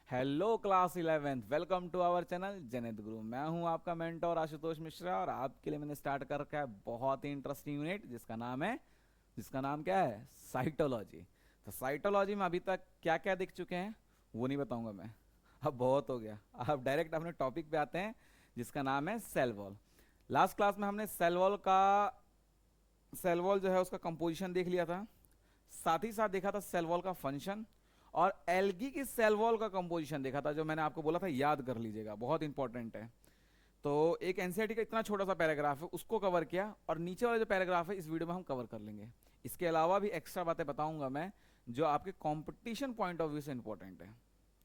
Hello class 11th, welcome to our channel Janit Guru. मैं हूं आपका मेंटोर आशुतोष मिश्रा और आपके लिए मैंने स्टार्ट कर रखा है बहुत ही इंटरेस्टिंग यूनिट जिसका नाम क्या है? साइटोलॉजी। तो साइटोलॉजी में अभी तक क्या क्या देख चुके हैं वो नहीं बताऊंगा मैं। अब बहुत हो गया। अब डायरेक्ट अपने टॉपिक पे आते हैं जिसका नाम है सेल वॉल। लास्ट क्लास में हमने सेल वॉल जो है उसका कंपोजिशन देख लिया था। साथ ही साथ देखा था सेल वॉल का फंक्शन और एल्गी की सेल वॉल का कंपोजिशन देखा था, जो मैंने आपको बोला था याद कर लीजिएगा, बहुत इंपॉर्टेंट है। तो एक एनसीईआरटी का इतना छोटा सा पैराग्राफ है उसको कवर किया और नीचे वाला जो पैराग्राफ है इस वीडियो में हम कवर कर लेंगे। इसके अलावा भी एक्स्ट्रा बातें बताऊंगा मैं जो आपके कंपटीशन पॉइंट ऑफ व्यू से इंपॉर्टेंट है।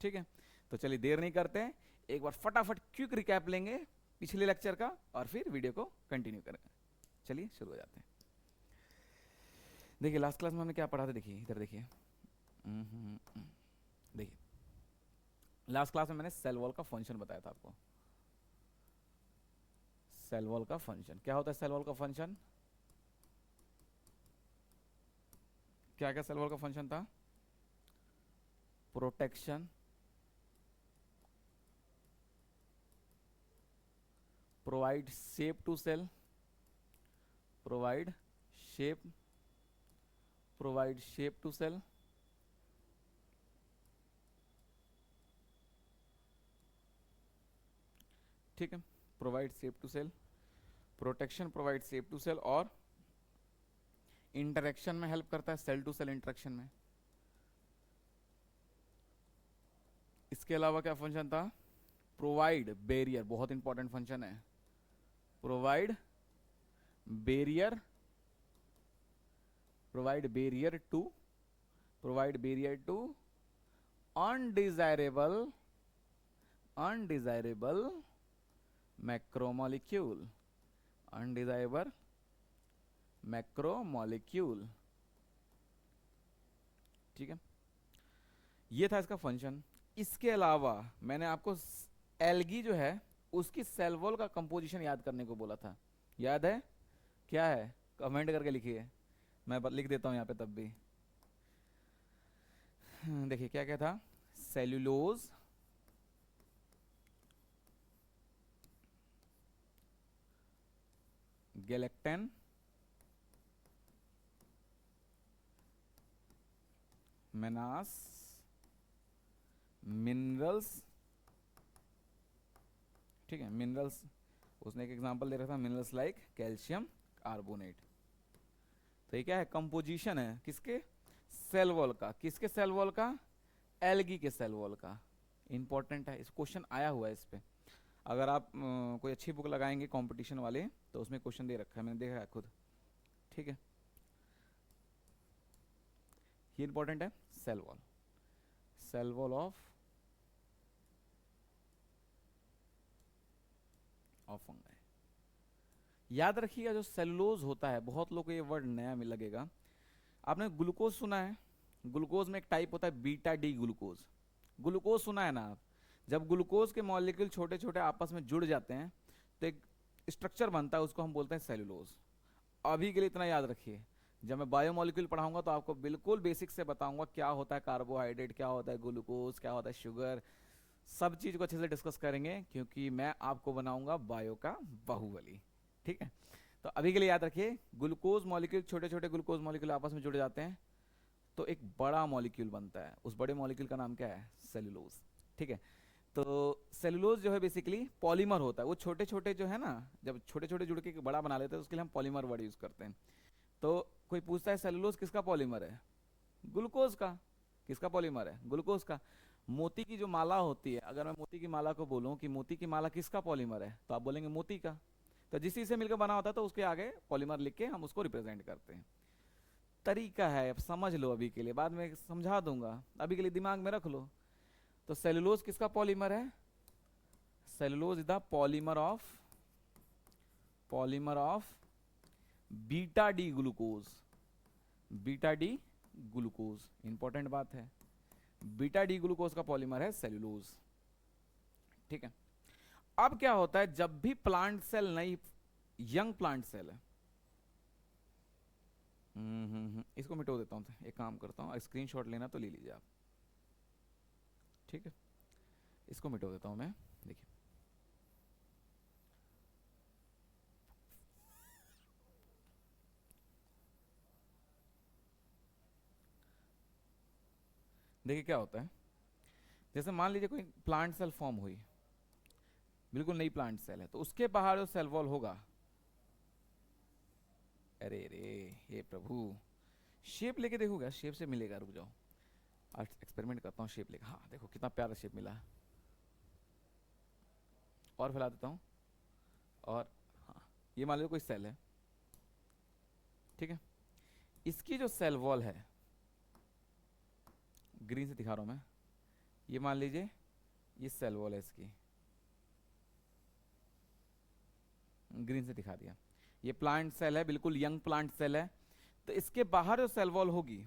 ठीक है, तो चलिए देर नहीं करते हैं, एक बार फटाफट क्विक रिकैप लेंगे पिछले लेक्चर का और फिर वीडियो को कंटिन्यू करेंगे। चलिए शुरू हो जाते हैं। देखिए लास्ट क्लास में हमने क्या पढ़ा था, देखिए इधर देखिए। देखिए लास्ट क्लास में मैंने सेल वॉल का फंक्शन बताया था आपको। सेल वॉल का फंक्शन क्या होता है? सेल वॉल का फंक्शन क्या क्या सेल वॉल का फंक्शन था? Protection, provide shape to cell, provide shape provide shape to cell, ठीक है, provide shape to cell, protection, provide shape to cell और इंटरेक्शन में हेल्प करता है, सेल टू सेल इंटरेक्शन में। इसके अलावा क्या फंक्शन था? प्रोवाइड बैरियर, बहुत इंपॉर्टेंट फंक्शन है। Provide barrier provide barrier to provide barrier to undesirable undesirable macromolecule, undesirable macromolecule. ठीक है, ये था इसका फंक्शन। इसके अलावा मैंने आपको एल्गी जो है उसकी सेल वॉल का कंपोजिशन याद करने को बोला था। याद है? क्या है? कमेंट करके लिखिए, मैं लिख देता हूं यहां पे तब भी। देखिए क्या क्या था? Cellulose, galactan, mannose, minerals. ठीक है, मिनरल्स उसने एक एग्जांपल दे रखा था, मिनरल्स लाइक कैल्शियम कार्बोनेट। तो ये क्या है? कंपोजिशन है किसके? सेल वॉल का। किसके सेल वॉल का? एल्गी के सेल वॉल का। इंपॉर्टेंट है, इस क्वेश्चन आया हुआ है इस पे। अगर आप कोई अच्छी बुक लगाएंगे कंपटीशन वाले तो उसमें क्वेश्चन दे रखा है, मैंने देखा है खुद। ठीक है, ये इंपॉर्टेंट है। Cell wall of fungi. याद रखिएगा जो सेलुलोज होता है, बहुत लोग को ये वर्ड नया में लगेगा। आपने ग्लूकोज सुना है? ग्लूकोज में एक टाइप होता है बीटा डी ग्लूकोज। ग्लूकोज सुना है ना आप? जब ग्लूकोज के मॉलिक्यूल छोटे छोटे आपस में जुड़ जाते हैं तो एक स्ट्रक्चर बनता है, उसको हम बोलते हैं सेलुलोज। अभी के लिए इतना याद रखिए, जब मैं बायोमोलिक्यूल पढ़ाऊंगा तो आपको बिल्कुल बेसिक से बताऊंगा क्या होता है कार्बोहाइड्रेट, क्या होता है ग्लूकोज, क्या होता है शुगर। सब चीज को अच्छे से डिस्कस करेंगे क्योंकि मैं आपको बनाऊंगा बायो का बाहुबली। ठीक है, तो अभी के लिए याद रखिए, ग्लूकोज मॉलिक्यूल, छोटे छोटे ग्लूकोज मॉलिक्यूल आपस में जुड़ जाते हैं तो एक बड़ा मॉलिक्यूल बनता है। उस बड़े मॉलिक्यूल का नाम क्या है? सेलुलोज। ठीक है, तो सेलुलोज जो है बेसिकली पॉलीमर होता है। वो छोटे छोटे जो है ना, जब छोटे छोटे जुड़ के बड़ा बना लेते हैं उसके लिए हम पॉलीमर वर्ड यूज करते हैं। तो कोई पूछता है सेलुलोज किसका पॉलीमर है? ग्लूकोज का। किसका पॉलीमर है? ग्लूकोज का। मोती की जो माला होती है, अगर मैं मोती की माला को बोलूं कि मोती की माला किसका पॉलीमर है तो आप बोलेंगे मोती का। तो जिस चीज से मिलकर बना होता है तो उसके आगे पॉलीमर लिख के हम उसको रिप्रेजेंट करते हैं। तरीका है, अब समझ लो, अभी के लिए बाद में समझा दूंगा, अभी के लिए दिमाग में रख लो। तो सेलुलोज किसका पॉलीमर है? Cellulose is the polymer of beta D glucose. Beta D glucose important बात है। बीटा डी ग्लूकोज का पॉलीमर है सेल्यूलोज। ठीक है, अब क्या होता है जब भी प्लांट सेल नई यंग प्लांट सेल है, इसको मिटो देता हूं, एक काम करता हूं, स्क्रीनशॉट लेना तो ले लीजिए आप। ठीक है, इसको मिटा देता हूं मैं। देखिए देखिए क्या होता है, जैसे मान लीजिए कोई प्लांट सेल फॉर्म हुई, बिल्कुल नई प्लांट सेल है, तो उसके बाहर जो सेल वॉल होगा, अरे रे हे प्रभु, शेप लेके देखो, क्या शेप से मिलेगा, रुक जाओ आज एक्सपेरिमेंट करता हूँ शेप लेके। हाँ देखो कितना प्यारा शेप मिला है, और फैला देता हूँ, और हाँ ये मान लीजिए कोई सेल है, ठीक है, इसकी जो सेल वॉल है, ग्रीन से दिखा रहा हूँ मैं, ये मान लीजिए ये सेल वॉल है इसकी, ग्रीन से दिखा दिया, ये प्लांट सेल है, बिल्कुल यंग प्लांट सेल है, तो इसके बाहर जो सेल वॉल होगी,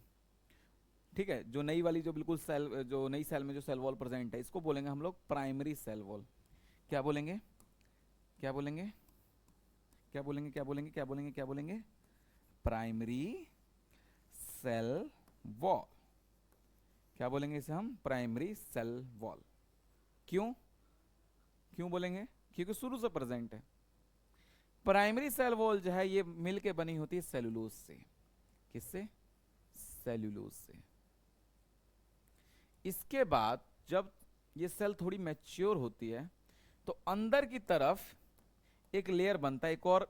ठीक है, जो नई वाली जो बिल्कुल सेल, जो नई सेल में जो सेल वॉल प्रेजेंट है, इसको बोलेंगे हम लोग प्राइमरी सेल वॉल। क्या बोलेंगे, क्या बोलेंगे, क्या बोलेंगे, क्या बोलेंगे, क्या बोलेंगे, क्या बोलेंगे, प्राइमरी सेल वॉल। क्या बोलेंगे इसे हम, प्राइमरी सेल वॉल। क्यों, क्यों बोलेंगे, क्योंकि शुरू से प्रेजेंट है। प्राइमरी सेल वॉल जो है ये मिलके बनी होती है सेलुलोज से। किससे, सेलुलोज से। इसके बाद जब ये सेल थोड़ी मैच्योर होती है, तो अंदर की तरफ एक लेयर बनता है, एक और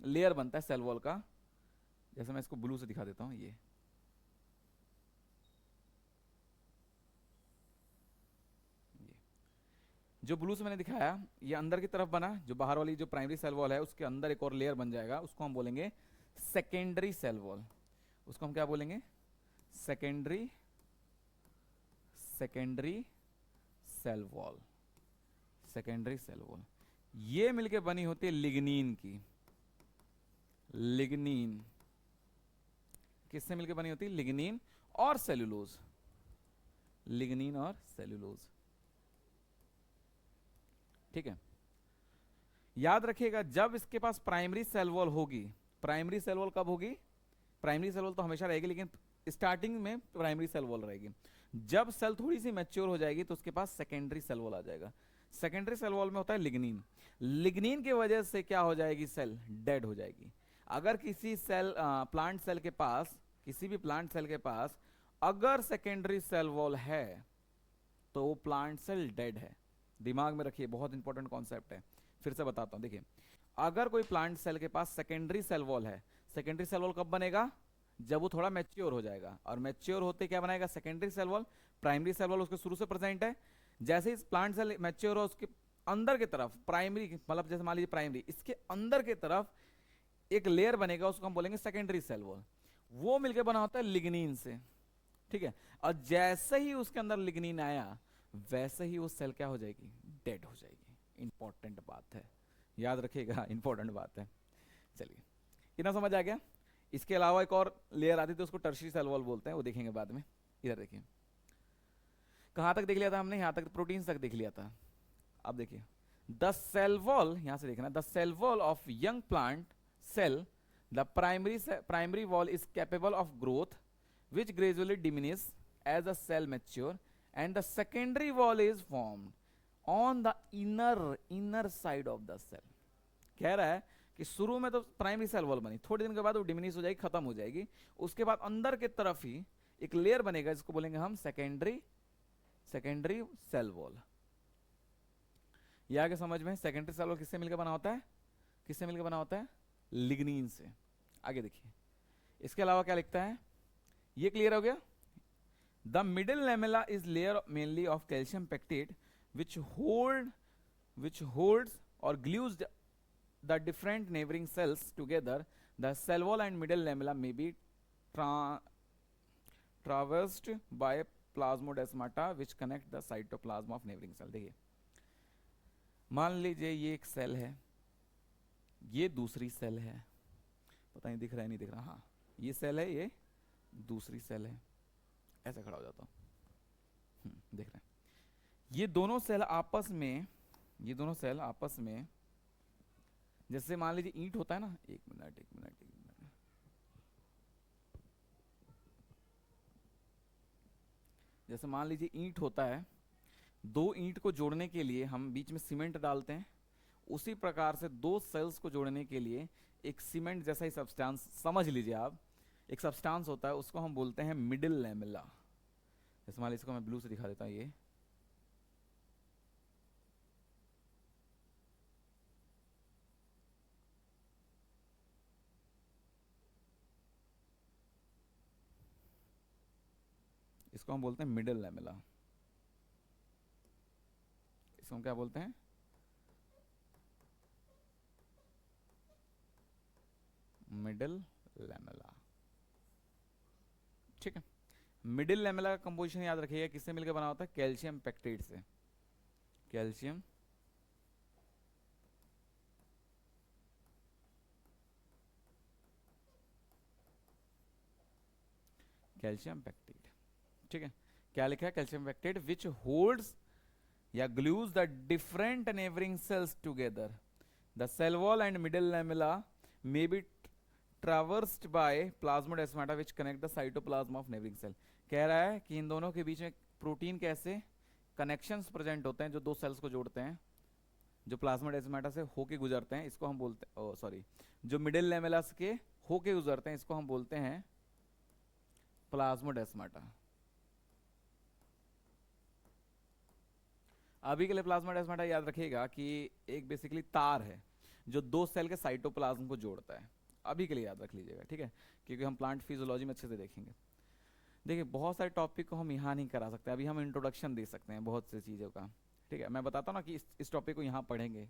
लेयर बनता है सेल वॉल का, जैसे मैं इसको ब्लू से दिखा देता हूं, ये जो ब्लू से मैंने दिखाया, ये अंदर की तरफ बना, जो बाहर वाली जो प्राइमरी सेल वॉल है उसके अंदर एक और लेयर बन जाएगा, उसको हम बोलेंगे सेकेंडरी सेल वॉल। उसको हम क्या बोलेंगे, secondary, secondary cell wall, secondary cell wall. ये मिलके बनी होती है लिग्नीन की, लिग्नीन किससे मिलके बनी होती है, लिग्नीन और सेलुलोज, लिग्नीन और सेलुलोज, ठीक है। याद रखिएगा जब इसके पास प्राइमरी सेल वॉल होगी, प्राइमरी सेल वॉल कब होगी, प्राइमरी सेल वॉल तो हमेशा रहेगी, लेकिन स्टार्टिंग में प्राइमरी सेल वॉल रहेगी। जब सेल थोड़ी सी मैच्योर हो जाएगी तो उसके पास सेकेंडरी सेल वॉल आ जाएगा। सेकेंडरी सेल वॉल में होता है लिग्नीन, लिग्नीन की वजह से क्या हो जाएगी, सेल डेड हो जाएगी। अगर किसी सेल प्लांट सेल के पास, किसी भी प्लांट सेल के पास अगर सेकेंडरी सेल वॉल है तो वो प्लांट सेल डेड है। दिमाग में रखिए, बहुत इंपॉर्टेंट कॉन्सेप्ट है, फिर से बताता हूं। देखिए अगर कोई प्लांट सेल के पास सेकेंडरी सेल वॉल है, सेकेंडरी सेल वॉल कब बनेगा, जब वो थोड़ा मैच्योर हो जाएगा, और मैच्योर होते क्या बनाएगा, secondary cell wall. Primary cell wall उसके शुरू से प्रेजेंट है, जैसे इस प्लांट सेल मैच्योर हो उसके अंदर की तरफ प्राइमरी, मतलब जैसे मान लीजिए प्राइमरी, इसके अंदर की तरफ एक लेयर बनेगा, उसको हम बोलेंगे सेकेंडरी सेल वॉल। वो मिलकर बना होता है लिग्नीन से, ठीक है। और जैसे ही उसके अंदर लिग्नीन आया, वैसे ही वो सेल क्या हो जाएगी, डेड हो जाएगी। इंपॉर्टेंट बात है, याद रखिएगा, इंपॉर्टेंट बात है। चलिए इतना समझ आ गया। इसके अलावा एक और लेयर आती थी, उसको टर्शियरी सेल वॉल बोलते हैं, वो देखेंगे बाद में। इधर देखिए कहां तक देख लिया था हमने, यहां तक प्रोटीन्स तक देख लिया था। अब देखिए द सेल वॉल, यहां से देखना, the cell wall of young plant cell, the primary wall is capable of growth which gradually diminish as the cell mature, and the secondary wall is formed on the inner side of the cell। कह रहा है कि शुरू में तो primary cell wall बनी, थोड़े दिन के बाद वो डिमिनिश हो जाएगी, खत्म हो जाएगी, उसके बाद अंदर की तरफ ही एक लेयर बनेगा जिसको बोलेंगे हम सेकेंडरी, सेकेंडरी सेल वॉल। ये आगे समझ में, सेकेंडरी सेल वॉल किससे मिलकर बना होता है, किससे मिलकर बना होता है, लिग्नीन से। आगे देखिए इसके अलावा क्या लिखता है, ये क्लियर हो गया। The middle lamella is layer mainly of calcium pectate which holds or glues the different neighboring cells together. The cell wall and middle lamella may be traversed by plasmodesmata which connect the cytoplasm of neighboring cell। देखिए मान लीजिए ये एक cell है, ये दूसरी cell है, पता नहीं दिख रहा है नहीं दिख रहा, हाँ ये सेल है, ये दूसरी सेल है, ऐसा खड़ा हो जाता हूं, देख रहे हैं। ये दोनों सेल आपस में, ये दोनों सेल आपस में, जैसे मान लीजिए ईंट होता है ना, एक मिनट एक मिनट एक मिनट, जैसे मान लीजिए ईंट होता है, दो ईंट को जोड़ने के लिए हम बीच में सीमेंट डालते हैं, उसी प्रकार से दो सेल्स को जोड़ने के लिए एक सीमेंट जैसा ही सब्सटेंस, समझ लीजिए आप, एक सब्सटेंस होता है, उसको हम बोलते हैं मिडिल लैमेला। जैसे मान लीजिए इसको मैं ब्लू से दिखा देता हूँ, ये इसको हम बोलते हैं मिडिल लैमेला। इसको हम क्या बोलते हैं? Middle lamella. ठीक है, मिडिल लैमेला का कंपोजिशन याद रखिएगा किससे मिलकर बना होता है? कैल्शियम पेक्टेट से। Calcium calcium pectate. ठीक है, क्या लिखा है? कैल्शियम पेक्टेट विच होल्ड्स या glues the different neighbouring cells together. The cell wall and middle lamella may be traversed by plasmodesmata which connect the cytoplasm of neighbouring cell. कह रहा है कि इन दोनों के बीच में प्रोटीन कैसे कनेक्शंस प्रेजेंट होते हैं जो दो सेल्स को जोड़ते हैं, जो प्लाज्मोडेस्माटा से होके गुजरते हैं, इसको हम बोलते हैं, सॉरी, जो मिडिल लैमेलास के होके गुजरते हैं, इसको हम बोलते हैं प्लाज्मोडेस्माटा। अभी के लिए प्लाज्मोडेस्माटा याद रखिएगा कि एक बेसिकली तार है जो दो सेल के साइटोप्लाज्म को जोड़ता है। अभी के लिए याद रख लीजिएगा, ठीक है, क्योंकि हम प्लांट फिजियोलॉजी में अच्छे से देखेंगे। देखिए, बहुत सारे टॉपिक को हम यहाँ नहीं करा सकते, अभी हम इंट्रोडक्शन दे सकते हैं बहुत सी चीज़ों का। ठीक है, मैं बताता हूँ ना कि इस टॉपिक को यहाँ पढ़ेंगे,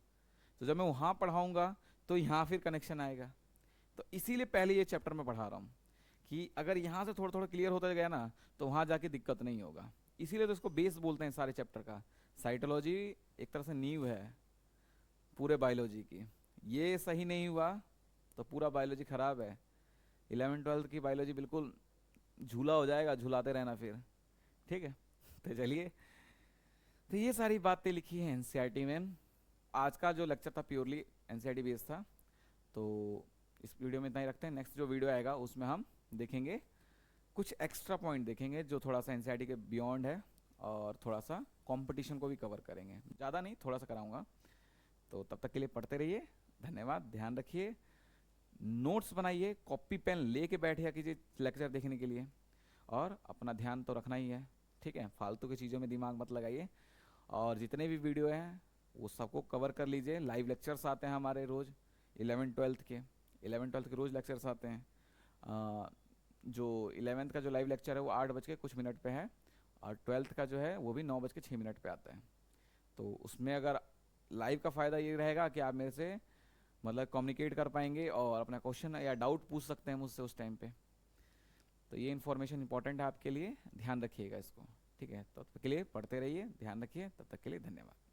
तो जब मैं वहाँ पढ़ाऊँगा तो यहाँ फिर कनेक्शन आएगा। तो इसीलिए पहले ये चैप्टर में पढ़ा रहा हूँ कि अगर यहाँ से थोड़ा थोड़ा क्लियर होता गया ना तो वहाँ जाके दिक्कत नहीं होगा। इसीलिए तो इसको बेस बोलते हैं सारे चैप्टर का। साइटोलॉजी एक तरह से नींव है पूरे बायोलॉजी की। ये सही नहीं हुआ तो पूरा बायोलॉजी खराब है। 11th-12th की बायोलॉजी बिल्कुल झूला हो जाएगा, झूलाते रहना फिर। ठीक है, तो चलिए, तो ये सारी बातें लिखी हैं एनसीईआरटी में। आज का जो लेक्चर था प्योरली एनसीईआरटी बेस्ड था, तो इस वीडियो में इतना ही रखते हैं। नेक्स्ट जो वीडियो आएगा उसमें हम देखेंगे कुछ एक्स्ट्रा पॉइंट देखेंगे जो थोड़ा सा एनसीईआरटी के बियॉन्ड है, और थोड़ा सा कंपटीशन को भी कवर करेंगे। ज़्यादा नहीं, थोड़ा सा कराऊंगा। तो तब तक के लिए पढ़ते रहिए। धन्यवाद, ध्यान रखिए, नोट्स बनाइए, कॉपी पेन लेके बैठिया कीजिए लेक्चर देखने के लिए, और अपना ध्यान तो रखना ही है। ठीक है, फालतू की चीज़ों में दिमाग मत लगाइए, और जितने भी वीडियो हैं वो सबको कवर कर लीजिए। लाइव लेक्चर्स आते हैं हमारे रोज़ 11th-12th के, 11th-12th के रोज़ लेक्चर्स आते हैं। जो 11th का जो लाइव लेक्चर है वो 8 बज के कुछ मिनट पे है, और 12th का जो है वो भी 9 बज के 6 मिनट पे आता है। तो उसमें अगर लाइव का फ़ायदा ये रहेगा कि आप मेरे से मतलब कम्युनिकेट कर पाएंगे और अपना क्वेश्चन या डाउट पूछ सकते हैं मुझसे उस टाइम पे। तो ये इन्फॉर्मेशन इंपॉर्टेंट है आपके लिए, ध्यान रखिएगा इसको। ठीक है, तो तब तक के लिए पढ़ते रहिए, ध्यान रखिए, तब तक के लिए धन्यवाद।